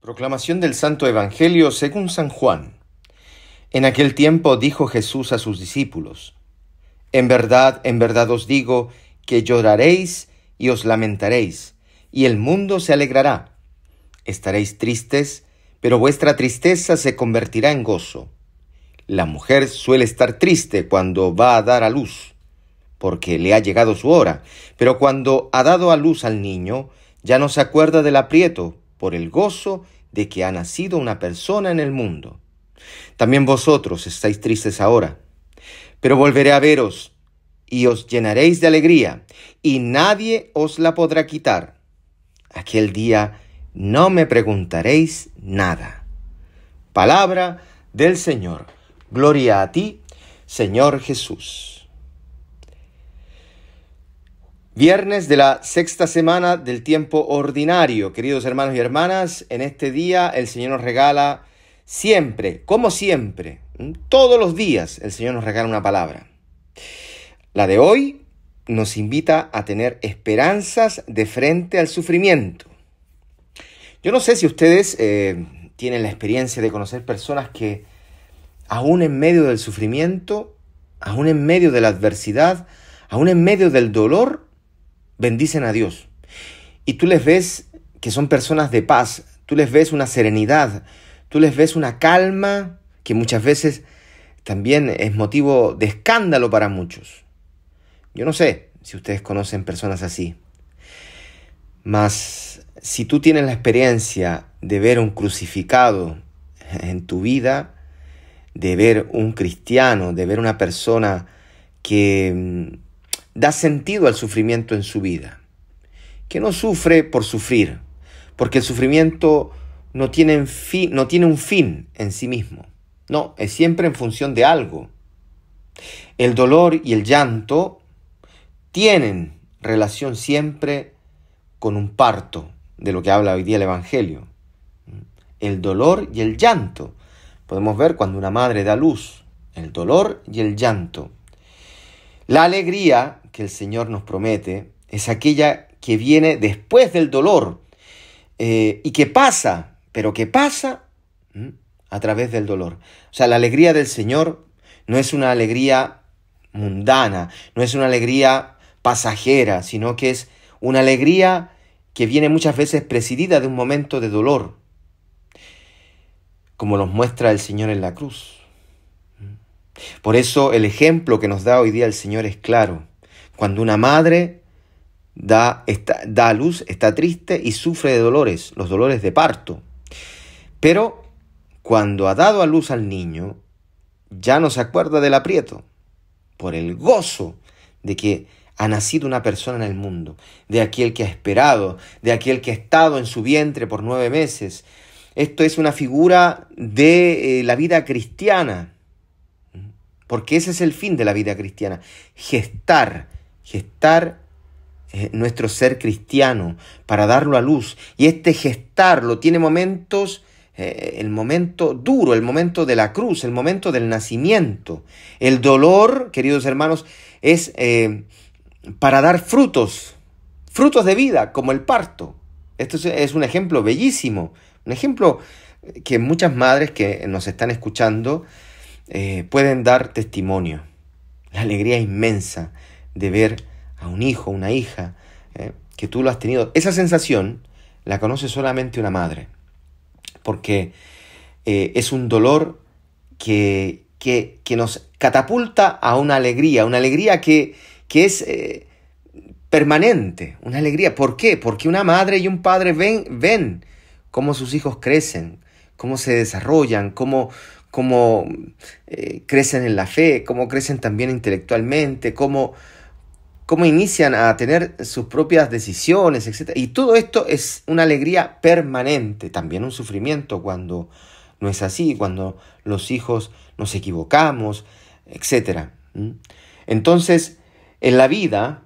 Proclamación del Santo Evangelio según San Juan. En aquel tiempo dijo Jesús a sus discípulos: en verdad os digo que lloraréis y os lamentaréis, y el mundo se alegrará. Estaréis tristes, pero vuestra tristeza se convertirá en gozo. La mujer suele estar triste cuando va a dar a luz, porque le ha llegado su hora, pero cuando ha dado a luz al niño, ya no se acuerda del aprieto por el gozo de que ha nacido una persona en el mundo. También vosotros estáis tristes ahora, pero volveré a veros, y os llenaréis de alegría, y nadie os la podrá quitar. Aquel día no me preguntaréis nada. Palabra del Señor. Gloria a ti, Señor Jesús. Viernes de la sexta semana del tiempo ordinario. Queridos hermanos y hermanas, en este día el Señor nos regala siempre, como siempre, todos los días el Señor nos regala una palabra. La de hoy nos invita a tener esperanzas de frente al sufrimiento. Yo no sé si ustedes tienen la experiencia de conocer personas que aún en medio del sufrimiento, aún en medio de la adversidad, aún en medio del dolor, bendicen a Dios. Y tú les ves que son personas de paz, tú les ves una serenidad, tú les ves una calma que muchas veces también es motivo de escándalo para muchos. Yo no sé si ustedes conocen personas así, mas si tú tienes la experiencia de ver un crucificado en tu vida, de ver un cristiano, de ver una persona que da sentido al sufrimiento en su vida, que no sufre por sufrir, porque el sufrimiento no tiene un fin en sí mismo. No, es siempre en función de algo. El dolor y el llanto tienen relación siempre con un parto, de lo que habla hoy día el Evangelio. El dolor y el llanto. Podemos ver cuando una madre da luz, el dolor y el llanto. La alegría que el Señor nos promete es aquella que viene después del dolor y que pasa, pero que pasa a través del dolor. O sea, la alegría del Señor no es una alegría mundana, no es una alegría pasajera, sino que es una alegría que viene muchas veces presidida de un momento de dolor, como nos muestra el Señor en la cruz. Por eso el ejemplo que nos da hoy día el Señor es claro. Cuando una madre da a luz, está triste y sufre de dolores, los dolores de parto. Pero cuando ha dado a luz al niño, ya no se acuerda del aprieto, por el gozo de que ha nacido una persona en el mundo, de aquel que ha esperado, de aquel que ha estado en su vientre por 9 meses. Esto es una figura de la vida cristiana, porque ese es el fin de la vida cristiana, gestar nuestro ser cristiano para darlo a luz. Y este gestarlo tiene momentos, el momento duro, el momento de la cruz, el momento del nacimiento. El dolor, queridos hermanos, es para dar frutos de vida, como el parto. Esto es un ejemplo bellísimo, un ejemplo que muchas madres que nos están escuchando pueden dar testimonio. La alegría inmensa de ver a un hijo, una hija, que tú lo has tenido. Esa sensación la conoce solamente una madre, porque es un dolor que nos catapulta a una alegría que es permanente, una alegría. ¿Por qué? Porque una madre y un padre ven cómo sus hijos crecen, cómo se desarrollan, cómo crecen en la fe, cómo crecen también intelectualmente, cómo inician a tener sus propias decisiones, etc. Y todo esto es una alegría permanente, también un sufrimiento cuando no es así, cuando los hijos nos equivocamos, etc. Entonces, en la vida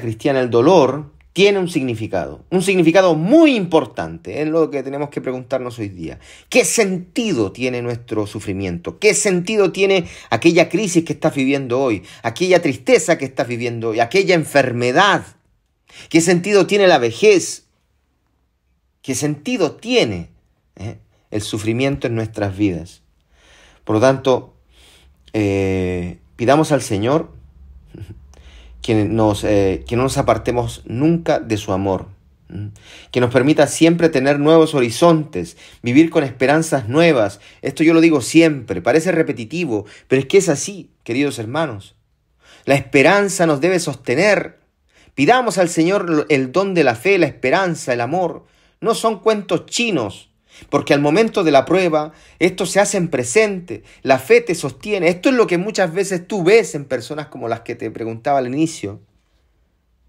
cristiana, el dolor tiene un significado muy importante, es lo que tenemos que preguntarnos hoy día. ¿Qué sentido tiene nuestro sufrimiento? ¿Qué sentido tiene aquella crisis que estás viviendo hoy? Aquella tristeza que estás viviendo hoy, aquella enfermedad. ¿Qué sentido tiene la vejez? ¿Qué sentido tiene el sufrimiento en nuestras vidas. Por lo tanto, pidamos al Señor que no nos apartemos nunca de su amor, que nos permita siempre tener nuevos horizontes, vivir con esperanzas nuevas. Esto yo lo digo siempre, parece repetitivo, pero es que es así, queridos hermanos. La esperanza nos debe sostener. Pidamos al Señor el don de la fe, la esperanza, el amor. No son cuentos chinos, porque al momento de la prueba, estos se hacen presente, la fe te sostiene. Esto es lo que muchas veces tú ves en personas como las que te preguntaba al inicio.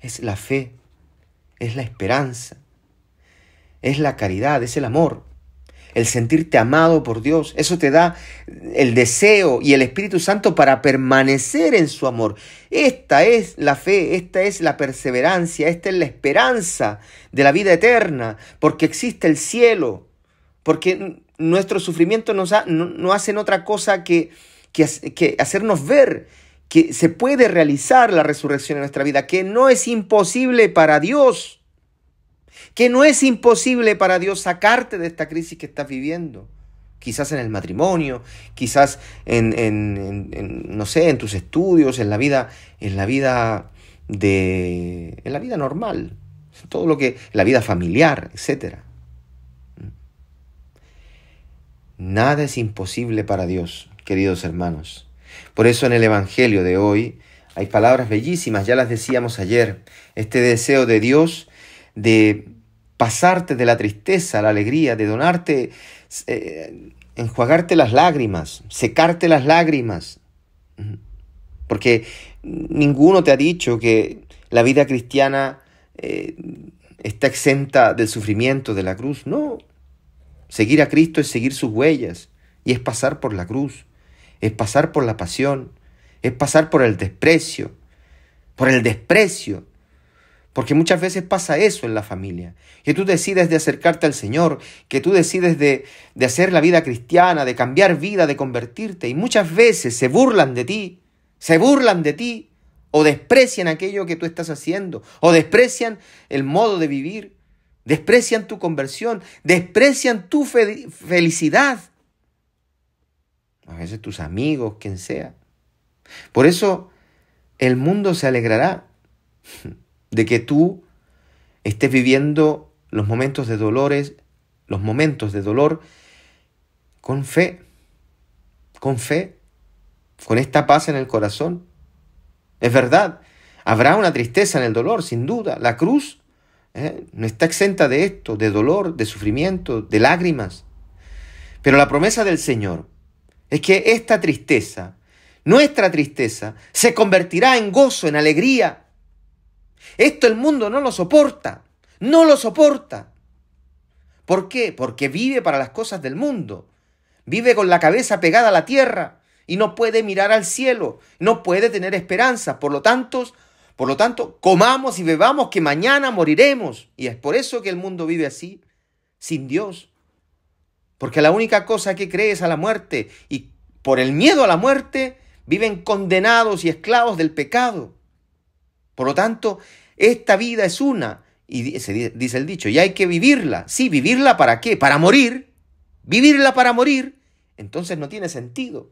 Es la fe, es la esperanza, es la caridad, es el amor, el sentirte amado por Dios. Eso te da el deseo y el Espíritu Santo para permanecer en su amor. Esta es la fe, esta es la perseverancia, esta es la esperanza de la vida eterna, porque existe el cielo, porque nuestros sufrimientos no hacen otra cosa que hacernos ver que se puede realizar la resurrección en nuestra vida, que no es imposible para Dios, que no es imposible para Dios sacarte de esta crisis que estás viviendo. Quizás en el matrimonio, quizás no sé, en tus estudios, en la vida normal, todo lo que, la vida familiar, etc. Nada es imposible para Dios, queridos hermanos. Por eso en el Evangelio de hoy hay palabras bellísimas, ya las decíamos ayer. Este deseo de Dios de pasarte de la tristeza a la alegría, de donarte, enjuagarte las lágrimas, secarte las lágrimas. Porque ninguno te ha dicho que la vida cristiana está exenta del sufrimiento de la cruz. No. Seguir a Cristo es seguir sus huellas y es pasar por la cruz, es pasar por la pasión, es pasar por el desprecio, porque muchas veces pasa eso en la familia, que tú decides de acercarte al Señor, que tú decides de hacer la vida cristiana, de cambiar vida, de convertirte, y muchas veces se burlan de ti, o desprecian aquello que tú estás haciendo, o desprecian el modo de vivir, desprecian tu conversión, desprecian tu felicidad. A veces tus amigos, quien sea. Por eso el mundo se alegrará de que tú estés viviendo los momentos de dolor con fe, con esta paz en el corazón. Es verdad, habrá una tristeza en el dolor, sin duda. La cruz no está exenta de esto, de dolor, de sufrimiento, de lágrimas. Pero la promesa del Señor es que esta tristeza, nuestra tristeza, se convertirá en gozo, en alegría. Esto el mundo no lo soporta. ¿Por qué? Porque vive para las cosas del mundo. Vive con la cabeza pegada a la tierra y no puede mirar al cielo, no puede tener esperanza. Por lo tanto, comamos y bebamos que mañana moriremos. Y es por eso que el mundo vive así, sin Dios. Porque la única cosa que cree es a la muerte. Y por el miedo a la muerte viven condenados y esclavos del pecado. Por lo tanto, esta vida es una. Y dice el dicho, y hay que vivirla. Sí, ¿vivirla para qué? Para morir. Vivirla para morir. Entonces no tiene sentido.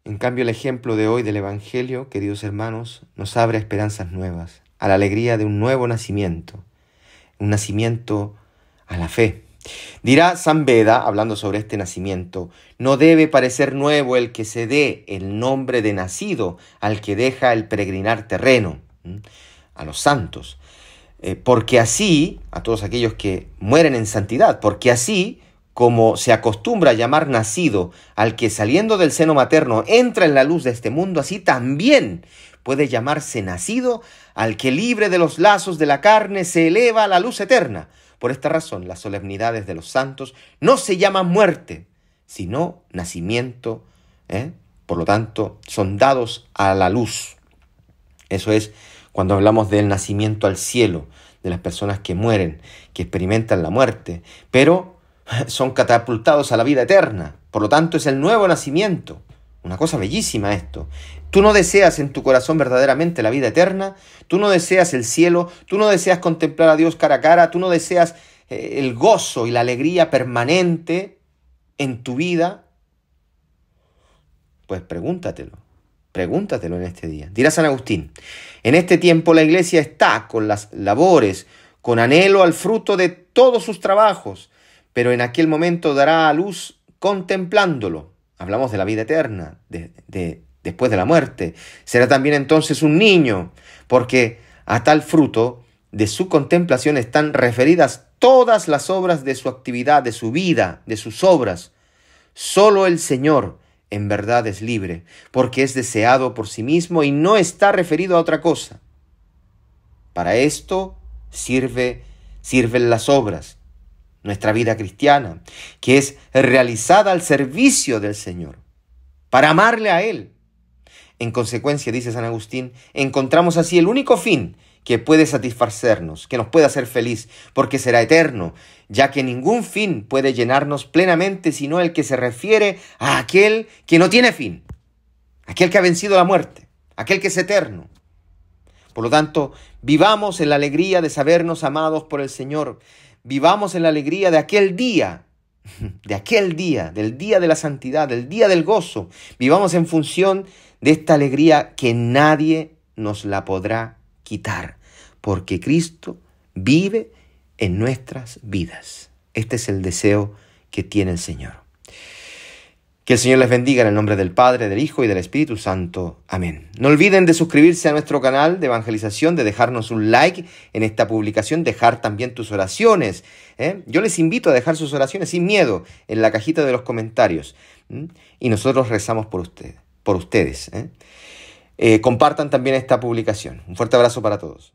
En cambio, el ejemplo de hoy del Evangelio, queridos hermanos, nos abre esperanzas nuevas, a la alegría de un nuevo nacimiento, un nacimiento a la fe. Dirá San Beda, hablando sobre este nacimiento, no debe parecer nuevo el que se dé el nombre de nacido al que deja el peregrinar terreno, a los santos, porque así, a todos aquellos que mueren en santidad, porque así, como se acostumbra a llamar nacido al que saliendo del seno materno entra en la luz de este mundo, así también puede llamarse nacido al que libre de los lazos de la carne se eleva a la luz eterna. Por esta razón, las solemnidades de los santos no se llaman muerte, sino nacimiento. Por lo tanto, son dados a la luz. Eso es cuando hablamos del nacimiento al cielo, de las personas que mueren, que experimentan la muerte, pero son catapultados a la vida eterna. Por lo tanto, es el nuevo nacimiento. Una cosa bellísima esto. Tú no deseas en tu corazón verdaderamente la vida eterna, tú no deseas el cielo, tú no deseas contemplar a Dios cara a cara, tú no deseas el gozo y la alegría permanente en tu vida. Pues pregúntatelo en este día. Dirá San Agustín, en este tiempo la Iglesia está con las labores, con anhelo al fruto de todos sus trabajos, pero en aquel momento dará a luz contemplándolo. Hablamos de la vida eterna, después de la muerte. Será también entonces un niño, porque a tal fruto de su contemplación están referidas todas las obras de su actividad, de su vida, de sus obras. Solo el Señor en verdad es libre, porque es deseado por sí mismo y no está referido a otra cosa. Para esto sirven las obras, nuestra vida cristiana, que es realizada al servicio del Señor, para amarle a Él. En consecuencia, dice San Agustín, encontramos así el único fin que puede satisfacernos, que nos puede hacer feliz, porque será eterno, ya que ningún fin puede llenarnos plenamente sino el que se refiere a aquel que no tiene fin, aquel que ha vencido la muerte, aquel que es eterno. Por lo tanto, vivamos en la alegría de sabernos amados por el Señor, vivamos en la alegría de aquel día, del día de la santidad, del día del gozo, vivamos en función de esta alegría que nadie nos la podrá quitar, porque Cristo vive en nuestras vidas. Este es el deseo que tiene el Señor. Que el Señor les bendiga en el nombre del Padre, del Hijo y del Espíritu Santo. Amén. No olviden de suscribirse a nuestro canal de evangelización, de dejarnos un like en esta publicación, dejar también tus oraciones. Yo les invito a dejar sus oraciones sin miedo en la cajita de los comentarios. Y nosotros rezamos por ustedes. Compartan también esta publicación. Un fuerte abrazo para todos.